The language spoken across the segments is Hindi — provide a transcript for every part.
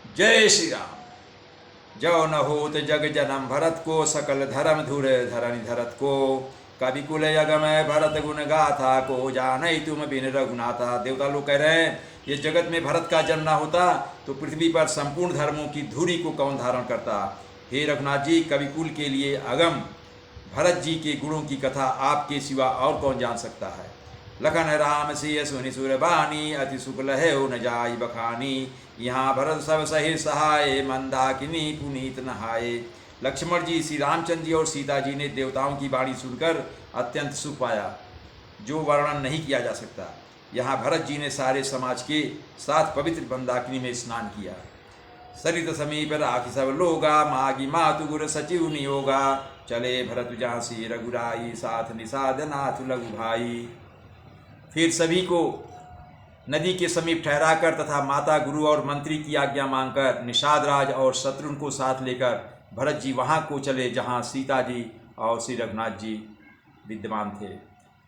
जय श्री राम। जो न होत जग जनम भरत को, सकल धर्म धुर धरणी धरत को। कवि कुल यगम भरत गुण गाथा को, जाने तुम बिन रघुनाथा। देवता लोग कह रहे हैं ये जगत में भरत का जन्म ना होता तो पृथ्वी पर संपूर्ण धर्मों की धुरी को कौन धारण करता। हे रघुनाथ जी, कविकुल के लिए अगम भरत जी के गुणों की कथा आपके सिवा और कौन जान सकता है। लखन राम सिय सुनि सुर बानी, अति सुख लहे न जाई बखानी। यहाँ भरत सब सहित सहाय, मंदाकिनी पुनीत नहाए। लक्ष्मण जी, श्री रामचंद्र जी और सीता जी ने देवताओं की वाणी सुनकर अत्यंत सुख पाया, जो वर्णन नहीं किया जा सकता। यहाँ भरत जी ने सारे समाज के साथ पवित्र मंदाकिनी में स्नान किया। सरित समीप राखी सब लोगा, मागी मातु गुर सचिव नियोगा। चले भरत झांसी रघुराई, साथ निषाद नाथ लघु भाई। फिर सभी को नदी के समीप ठहराकर तथा माता गुरु और मंत्री की आज्ञा मांगकर निषाद राज और शत्रुन को साथ लेकर भरत जी वहाँ को चले जहाँ सीता जी और श्री रघुनाथ जी विद्यमान थे।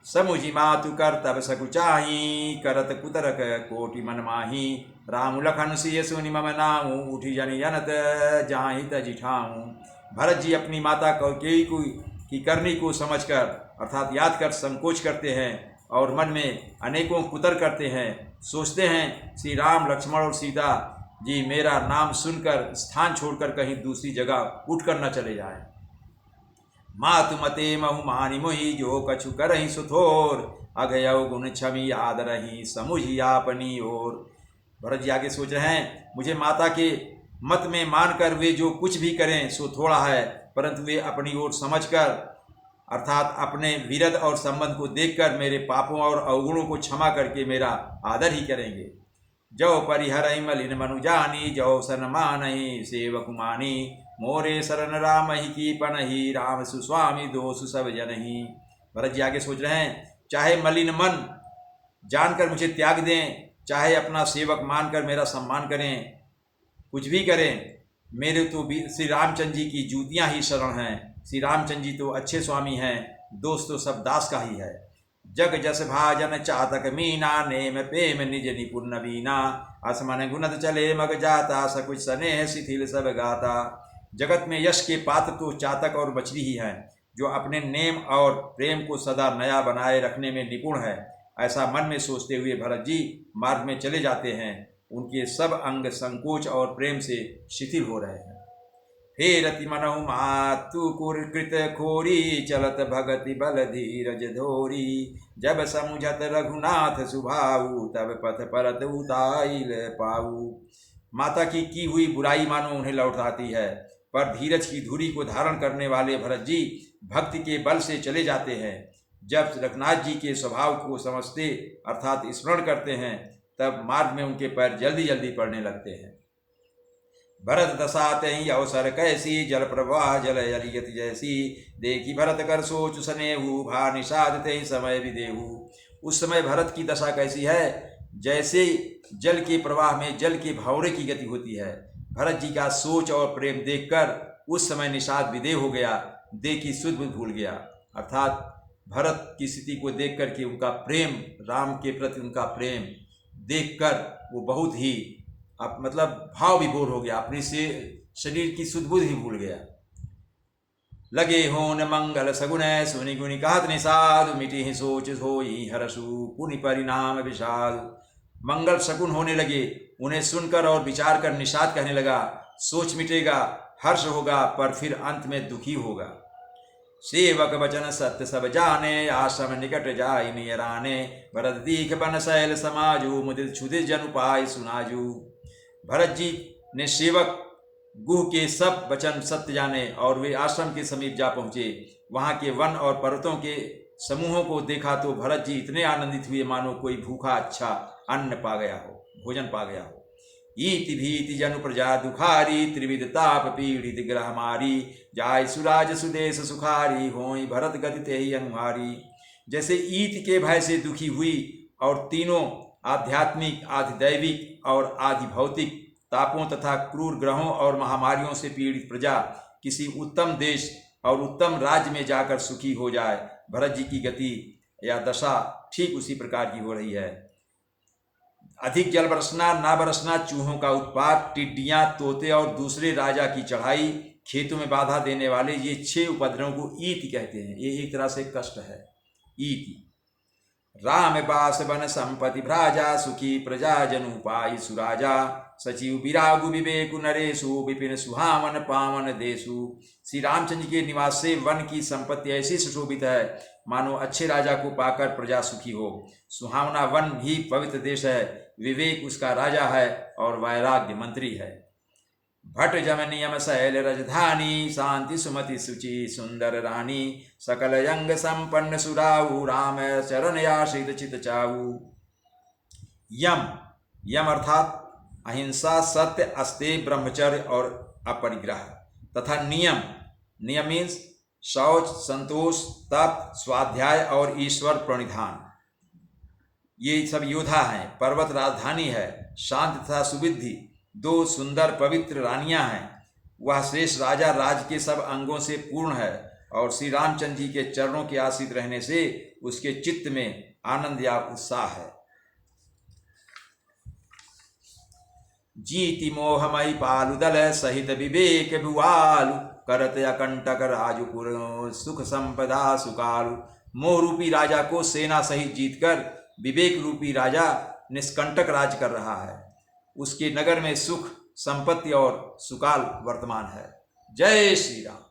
समुझी मातु कर तब सकुचाही, करत कुतरक कोटि मन माही। राम लखन सिय सुनि मम नाऊ, उठी जन जनत जाहि तजि ठाऊं। भरत जी अपनी माता कौकेयी की करनी को समझकर अर्थात याद कर संकोच करते हैं और मन में अनेकों कुतर करते हैं। सोचते हैं श्री राम लक्ष्मण और सीता जी मेरा नाम सुनकर स्थान छोड़कर कहीं दूसरी जगह उठ कर न चले जाएं। मातु मते महु मानि मोहि, जो कछु करहि सुथोर। अगयौ गुण छवि याद रही, समुझी आपनी ओर। भरत जी आगे सोच रहे हैं, मुझे माता के मत में मानकर वे जो कुछ भी करें सो थोड़ा है, परंतु वे अपनी ओर समझकर अर्थात अपने विरध और संबंध को देखकर मेरे पापों और अवगुणों को क्षमा करके मेरा आदर ही करेंगे। जो परिहरहि मलिन मनु जानी, जो सन मानहि सेवक मानी। मोरे शरण राम ही की पनहि, राम सुस्वामी दोषु सब जनहि। भरत जी आगे सोच रहे हैं, चाहे मलिन मन जानकर मुझे त्याग दें, चाहे अपना सेवक मानकर मेरा सम्मान करें, कुछ भी करें, मेरे तो श्री रामचंद्र जी की जूतियाँ ही शरण हैं। श्री रामचंद्र जी तो अच्छे स्वामी हैं, दोस्त तो सब दास का ही है। जग जस भाजन चातक मीना, नेम प्रेम निज निपुण नवीना। असमन गुणत चले मग जाता, सकुच स्नेह शिथिल सब गाता। जगत में यश के पात्र तो चातक और बछड़ी ही हैं, जो अपने नेम और प्रेम को सदा नया बनाए रखने में निपुण है। ऐसा मन में सोचते हुए भरत जी मार्ग में चले जाते हैं। उनके सब अंग संकोच और प्रेम से शिथिल हो रहे हैं। फेरति मनहु मातु कृत खोरी, चलत भगति बल धीरज धोरी। जब समुझत रघुनाथ सुभाऊ, तब पथ परत उताइल पाऊ। माता की हुई बुराई मानो उन्हें लौट आती है, पर धीरज की धुरी को धारण करने वाले भरत जी भक्ति के बल से चले जाते हैं। जब रघुनाथ जी के स्वभाव को समझते अर्थात स्मरण करते हैं, तब मार्ग में उनके पैर जल्दी जल्दी पड़ने लगते हैं। भरत दशाते ही अवसर कैसी, जल प्रवाह जल यलियति जैसी। देखी भरत कर सोच सनेहू, भा निषाद ते समय विदेहू। उस समय भरत की दशा कैसी है, जैसे जल के प्रवाह में जल के भंवरे की गति होती है। भरत जी का सोच और प्रेम देखकर उस समय निषाद विदेह हो गया, देखी सुध बुध भूल गया। अर्थात भरत की स्थिति को देख करके उनका प्रेम, राम के प्रति उनका प्रेम देखकर वो बहुत ही मतलब भाव विभोर हो गया, अपने से शरीर की सुध बुध ही भूल गया। लगे होन मंगल सगुन, सुनि गुनि कहत निषाद। मिटी ही सोच सोई हरसु, पुनि परिणाम विषाद। मंगल शकुन होने लगे, उन्हें सुनकर और विचार कर निषाद कहने लगा, सोच मिटेगा, हर्ष होगा, पर फिर अंत में दुखी होगा। सेवक वचन सत्य सब जाने, आश्रम निकट जाय नियराने। भरत दीख बन शैल समाजू, मुदित क्षुदित जन उपाय सुनाजू। भरत जी ने सेवक गुह के सब वचन सत्य जाने और वे आश्रम के समीप जा पहुँचे। वहाँ के वन और पर्वतों के समूहों को देखा तो भरत जी इतने आनंदित हुए मानो कोई भूखा अच्छा अन्न पा गया हो, भोजन पा गया हो। ईति भीति जनु प्रजा दुखारी, त्रिविध ताप पीड़ित ग्रह मारी। जाय सुराज सुदेश सुखारी, होई भरत गति तेहि अनुहारी। जैसे ईत के भय से दुखी हुई और तीनों आध्यात्मिक, आधिदैविक और आधि भौतिक तापों तथा क्रूर ग्रहों और महामारियों से पीड़ित प्रजा किसी उत्तम देश और उत्तम राज्य में जाकर सुखी हो जाए, भरत जी की गति या दशा ठीक उसी प्रकार की हो रही है। अधिक जल बरसना, ना बरसना, चूहों का उत्पात, टिड्डियां, तोते और दूसरे राजा की चढ़ाई, खेतों में बाधा देने वाले, ये 6 उपद्रवों को ईति कहते हैं। ये एक तरह से कष्ट है, ईति। राम बास बन संपत्ति भ्राजा, सुखी प्रजा जनु पाई सुराजा, सचिव विरागु विवेकु नरेशु, विपिन सुहावन पावन देशु। श्री रामचंद्र के निवास से वन की संपत्ति ऐसी सुशोभित है मानो अच्छे राजा को पाकर प्रजा सुखी हो। सुहावना वन भी पवित्र देश है, विवेक उसका राजा है और वैराग्य मंत्री है। भट जम नियम शैल रजधानी, शांति सुमति सुचि सुंदर रानी, सकल यंग संपन्न सुराऊ, राम चरण आश्रित चित चाऊ। यम, यम अर्थात अहिंसा, सत्य, अस्तेय, ब्रह्मचर्य और अपरिग्रह। तथा नियम, नियम मीन्स शौच, संतोष, तप, स्वाध्याय और ईश्वर प्रणिधान। ये सब योद्धा हैं। पर्वत राजधानी है, शांत तथा सुविधि। 2 सुंदर पवित्र रानियां हैं। वह श्रेष्ठ राजा राज के सब अंगों से पूर्ण है और श्री रामचंद्र जी के चरणों के आश्रित रहने से उसके चित्त में आनंद या उत्साह है। जीति मोहमयी पालुदल, सहित विवेक भुआलु, करत अकंटक राजुपुर, सुख संपदा सुकालु। मोह रूपी राजा को सेना सहित जीतकर विवेक रूपी राजा निष्कंटक राज कर रहा है। उसके नगर में सुख, संपत्ति और सुकाल वर्तमान है। जय श्री राम।